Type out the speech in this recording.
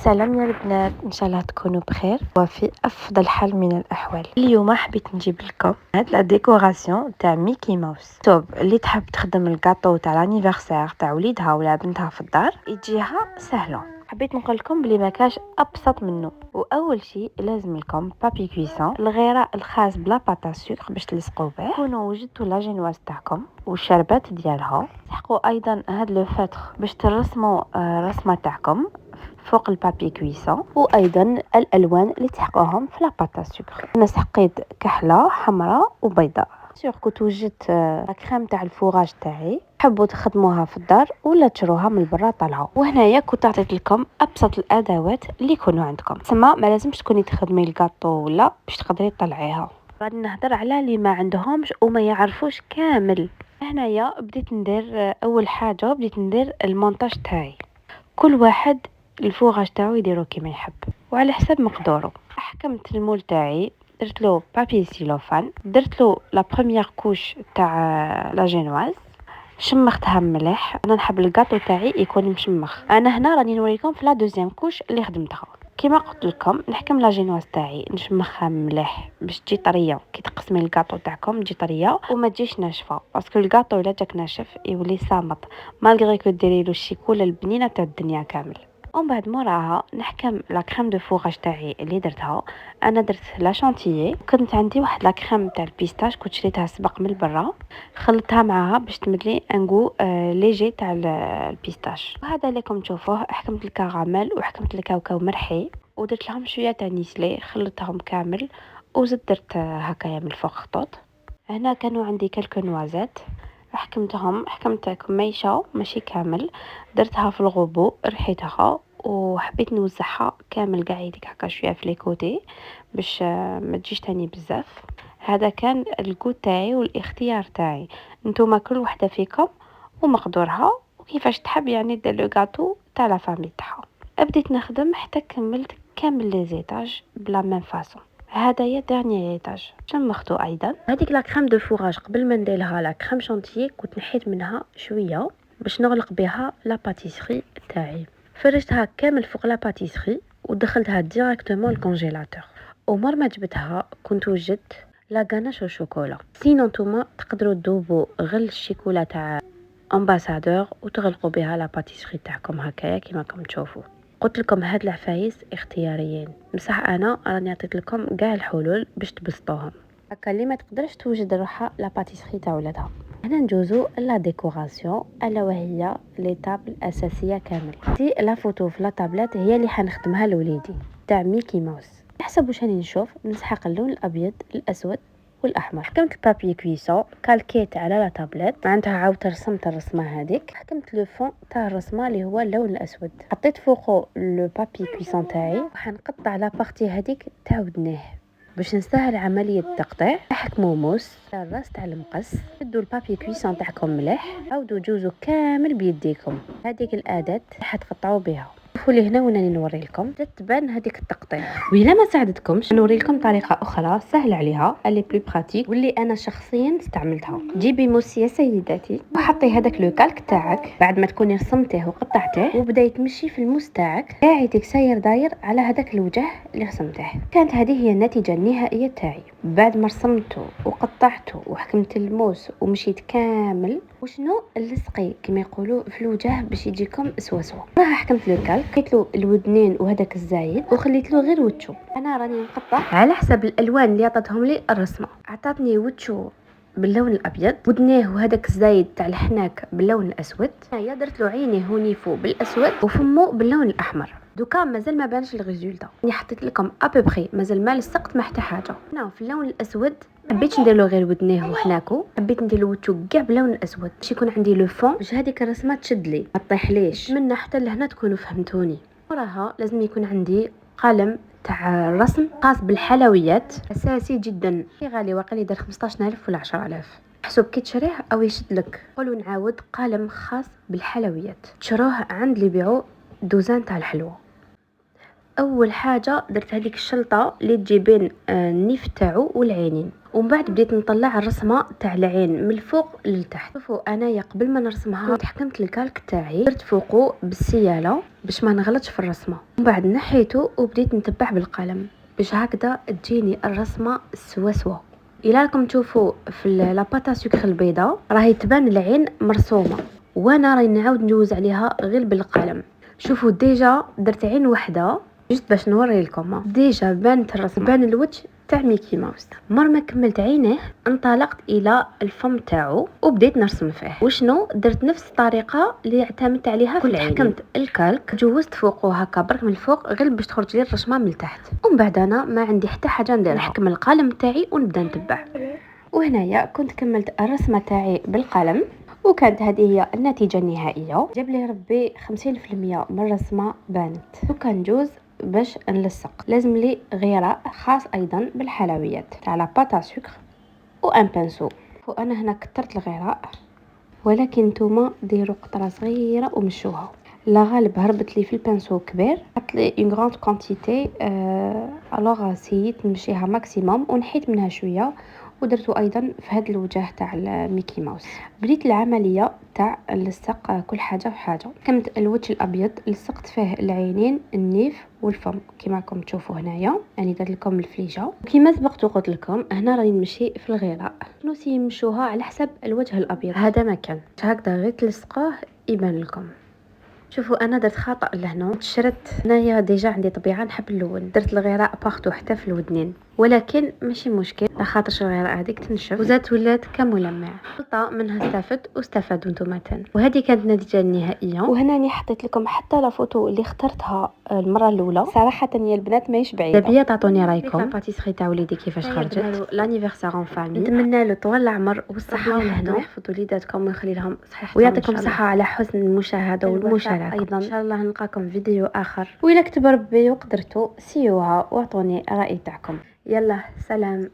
سلام يا البنات، ان شاء الله تكونوا بخير وفي افضل حال من الاحوال. اليوم حبيت نجيب لكم هاد لا ديكوراسيون تاع ميكي ماوس. توب اللي تحب تخدم الكاطو تاع لانيفرسير تاع وليدها ولا بنتها في الدار يجيها سهله. حبيت نقول لكم بلي ما كاش ابسط منه. واول شيء لازم لكم بابي كويسون الغيره الخاص بلا باتا سكر باش تلصقوا به. كونوا وجدتوا لا جينواز تاعكم والشربات ديالها. تحقوا ايضا هاد لو فتر باش ترسموا رسمه تاعكم فوق البابي كويسون، وايضا الالوان اللي تحقوهم في لاباتا سكر. انا سحقيت كحله حمراء وبيضاء. سيغ كنت وجدت كريم تاع الفوراج تاعي، حبوا تخدموها في الدار ولا تشروها من برا طالعه. وهنايا كنت عطيت لكم ابسط الادوات اللي يكونوا عندكم، تسمى ما لازمش تكوني تخدمي الكاطو ولا باش تقدري تطلعيها. غادي نهضر على اللي ما عندهمش وما يعرفوش كامل. هنايا بديت ندير اول حاجه بديت ندير المونتاج تاعي. كل واحد الفوغاج تاعو يديرو كيما يحب وعلى حسب مقدورو. حكمت المول تاعي، درت له بابي سيلوفان، درت له لا بروميير كوش تاع لا جينواز، شمختها مليح. انا نحب الكاطو تاعي يكون مشمخ. انا هنا راني نوريكم في لا دوزيام كوش اللي خدمتها. كيما قلت لكم نحكم لا جينواز تاعي نشمخها مليح باش تجي طريه. كي تقسمي الكاطو تاعكم تجي طريه وما تجيش ناشفه، باسكو الكاطو الا جاك ناشف يولي صامت مالغري كو ديري له الشيكولا البنينه تاع الدنيا كامل. ومن بعد موراها نحكم لا كريم دو فوغاج تاعي اللي درتها. انا درت لا شانتيي، كنت عندي واحد لا كريم تاع البيستاش كنت شريتها سبق من برا، خلطتها معها باش تمدلي انغو ليجي تاع البيستاش. وهذا اللي راكم تشوفوه. حكمت الكراميل وحكمت الكاوكاو مرحي ودرت لهم شويه تاع نيسلي، خلطتهم كامل وزدت درت هكايا من الفوق خطوط. هنا كانوا عندي كلكو نوازات، حكمت كميشه ماشي كامل، درتها في الغوبو رحيتها وحبيت نوزعها كامل قاع يديك هكا شويه في لي كوتي باش ما تجيش تاني بزاف. هذا كان الكو تاعي والاختيار تاعي، نتوما كل وحده فيكم ومقدورها وكيفاش تحب يعني دير لو غاتو تاع لا فامي تاعها. بديت نخدم حتى كملت كامل لي زيتاج بلا ميم فاصون. هذايا ديرني ايطاج شمختو. ايضا هذيك لا كريم دو فوراج قبل ما نديرها لا كريم شانتيي كنت نحيت منها شويه باش نغلق بها لا باتيسري تاعي. فرشتها كامل فوق لا باتيسري ودخلتها ديريكتومون الكونجيلاتور. ومر ما جبتها كنت وجدت لا غاناش والشوكولا. سينو نتوما تقدروا تذوبوا غل الشيكولا تاع امباسادور وتغلقوا بها لا باتيسري تاعكم هكايا كيما راكم تشوفوا. قلت لكم هاد العفايس اختياريين، بصح انا راني عطيت لكم كاع الحلول باش تبسطوهم. هكا اللي ما تقدرش توجد روحها لا باتيسري تاع ولادها. هنا نجوزو لا ديكوراسيون الا وهي ليطاب الاساسيه كامل. دي لا فوتو في لا طابلات هي اللي حنخدمها لوليدي تاع ميكي ماوس. حسب واش راني نشوف نسحق اللون الابيض الاسود والاحمر. حكمت البابي كويسون كالكيت على لا طابلات، معناتها عاودت رسمت الرسمه هذيك. حكمت لو فون تاع الرسمه اللي هو اللون الاسود، حطيت فوقه لو بابي كويسون تاعي وحنقطع لا بارتي هذيك تاع ودنيه باش نسهل عمليه التقطيع. حكموا موس تاع الراس تاع المقص، شدوا البابي كويسون تاعكم مليح، عاودوا جوزوا كامل بيديكم. هذيك الاداه حتقطعوا بها. شوفوا لي هنا وناني نوري لكم تتبان هذيك التقطيع. وإلا ما ساعدتكمش نوري لكم طريقه اخرى سهل عليها اللي بلو براتيك واللي انا شخصيا استعملتها. جيبي موس يا سيداتي وحطي هذاك لو كالك تاعك بعد ما تكوني رسمتيه وقطعتيه وبدا تمشي في الموس تاعك قاعدك ساير داير على هذاك الوجه اللي رسمته. كانت هذه هي النتيجه النهائيه تاعي بعد ما رسمته وقطعته وحكمت الموس ومشيت كامل. وشنو اللصقي كما يقولوا في الوجه باش يجيكم سواسوا. راح حكمت له كالك، حطيت له الودنين وهذاك الزايد وخليت له غير وجهه. انا راني نقطع على حسب الالوان اللي عطاتهم لي الرسمه. عطاتني وجهه باللون الابيض، ودنيه وهذاك الزايد تاع الحناك باللون الاسود، هيا درت له عينيه ونيفو بالاسود وفمه باللون الاحمر. دوكا مازال ما بانش الريزولطا، راني حطيت لكم ابوبري مازال ما لصقت ما حتى حاجه. هنا في اللون الاسود حبيت ندير له غير ودنيه وحناكو، حبيت ندير له وجهه كاع باللون الاسود باش يكون عندي لو فون باش هذيك الرسمه تشد لي ما تطيحليش من حتى لهنا تكونوا فهمتوني. وراها لازم يكون عندي قلم تاع الرسم خاص بالحلويات اساسي جدا، غالي واقيلا يدير 15000 ولا 10000 حسب كي تشريه او يشد لك. قولوا نعاود قلم خاص بالحلويات تشروه عند اللي يبيعوا دوزان تاع الحلوى. اول حاجه درت هذيك الشلطه اللي تجيبين النيف تاعو والعينين ومن بعد بديت نطلع الرسمه تاع العين من الفوق للتحت. شوفوا انايا قبل ما نرسمها تحكمت الكالك تاعي، درت فوقه بالسياله باش ما نغلطش في الرسمه، ومن بعد نحيته وبديت نتبع بالقلم باش هكذا تجيني الرسمه سوا. الى راكم تشوفوا في لاباطا سكر البيضاء راهي تبان العين مرسومه، وانا راهي نعاود نجوز عليها غير بالقلم. شوفوا ديجا درت عين وحده جست باش نوري لكم، ديجا بانت الرسمه، بان الوجه تاع ميكي ماوس. مر ما كملت عينيه انطلقت الى الفم تاعو وبديت نرسم فيه. وشنو درت نفس الطريقه اللي اعتمدت عليها في العين، حكمت الكالك جوزت فوقه هكا برك من الفوق غير باش تخرج لي الرسمه من التحت. ومن بعد انا ما عندي حتى حاجه نديرها، نحكم القلم تاعي ونبدا نتبع. وهنايا كنت كملت الرسمه تاعي بالقلم، وكانت هذه هي النتيجه النهائيه. جاب لي ربي 50% من الرسمه بانت. وكان جوز باش نلصق لازم لي غيره خاص ايضا بالحلويات تاع لاباطا سكر وان بانسو. وانا هنا كترت الغراء، ولكن نتوما ديروا قطره صغيره ومشوها. لا غالب هربت لي في البانسو كبير، حط لي اون غراند كونتيتي الوغ سيت نمشيها ماكسيموم ونحيت منها شويه، ودرتو ايضا في هذا الوجه تاع ميكي ماوس. بديت العمليه تاع نلصق كل حاجه بحاجه. كملت الوجه الابيض لصقت فيه العينين النيف والفم كما راكم تشوفوا هنايا، يعني درت لكم الفليجه. وكما سبقت وقلت لكم هنا راني نمشي في الغراء، نوسي يمشوها على حسب الوجه الابيض. هذا مكان هكذا غير تلصقوه يبان لكم. شوفوا انا درت خطا لهنا، تشرت هنايا ديجا عندي طبيعه نحب اللون، درت الغراء باختو حتى في الودنين، ولكن ماشي مشكل لخاطرش الغراء هذيك تنشف وزات ولات كملمع. غلطه منها استفدت واستفادوا نتوما تان. وهذه كانت النتيجه النهائيه. وهنا راني حطيت لكم حتى لا فوتو اللي اخترتها المره الاولى. صراحه يا البنات ماهيش بعيده، دابا تعطوني رايكم الباتيسري تاع وليدي كيفاش خرجت. لانيفرسير اون فامي، نتمنى له طول العمر والصحه والهنا، يحفظوا وليداتكم ويخلي لهم صحه ويعطيكم الصحه على حسن المشاهده والمشاركه ايضا. ان شاء الله نلقاكم فيديو اخر، وإلا كتب ربي وقدرتوا سيوها واعطوني الراي تاعكم. يلا سلام.